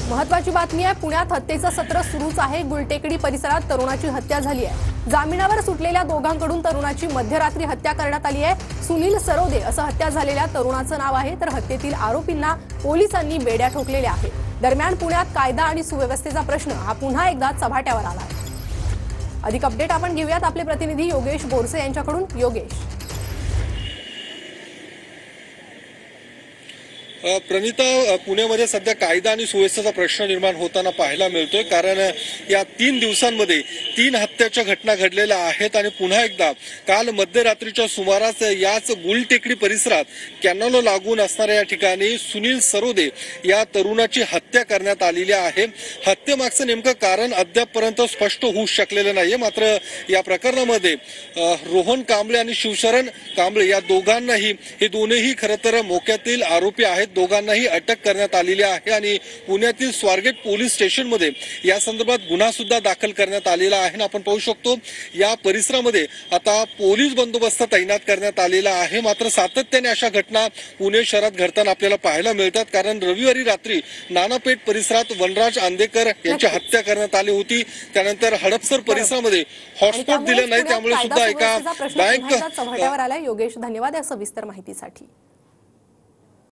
महत्त्वाची बातमी आहे, पुण्यात हत्येचं सत्र सुरूच आहे। गुलटेकडी परिसरात तरुणाची हत्या झाली आहे। जामिनावर सुटलेल्या दोघांकडून तरुणाची मध्यरात्री हत्या करण्यात आली आहे। सुनील सरोदे असं हत्या झालेल्या तरुणाचं नाव आहे, तर हत्येतील आरोपींना पोलिसांनी बेड्या ठोकलेल्या आहेत। दरम्यान पुण्यात कायदा आणि सुव्यवस्थेचा प्रश्न हा पुन्हा एकदा चव्हाट्यावर आला आहे। अधिक अपडेट आपण घेऊयात आपले प्रतिनिधी योगेश बोरसे यांच्याकडून। योगेश, प्रणिता, पुण्यामध्ये सध्या कायदा आणि सुव्यवस्थेचा प्रश्न निर्माण होताना पाहायला मिळतोय, कारण या 3 दिवसांमध्ये 3 हत्याच्या घटना घडलेल्या आहेत आणि पुन्हा एकदा काल मध्यरात्रीच्या सुमारास याच गुलटेकडी परिसरात कॅनॉल लागून असणाऱ्या या ठिकाणी सुनील सरोदे या तरुणाची हत्या करण्यात आलेली आहे। हत्येमागचं नेमकं कारण अद्यापपर्यंत स्पष्ट होऊ शकलेलं नाहीये। मात्र या प्रकरणामध्ये रोहन कांबळे आणि शिवशरण कांबळे या दोघांनाही, हे दोन्हीही खरं तर मोक्यातील आरोपी आहेत, दोघांनाही अटक करण्यात आलेली आहे आणि पुण्यातील स्वारगेट पोलीस स्टेशनमध्ये या संदर्भात गुन्हा सुद्धा दाखल करण्यात आलेला आहे। आपण पाहू शकतो या परिसरामध्ये आता पोलीस बंदोबस्त तैनात करण्यात आलेला आहे। मात्र सातत्याने अशा घटना पुणे शहरात घडताना आपल्याला पाहायला मिळतात, कारण रविवारी रात्री नानापेठ परिसरात वनराज आंदेकर यांची हत्या करण्यात आली होती। त्यानंतर हडपसर परिसरामध्ये हॉटस्पॉट दिलं नाही, त्यामुळे सुद्धा एका बँक चव्हाट्यावर आला। योगेश, धन्यवाद या सविस्तर माहितीसाठी।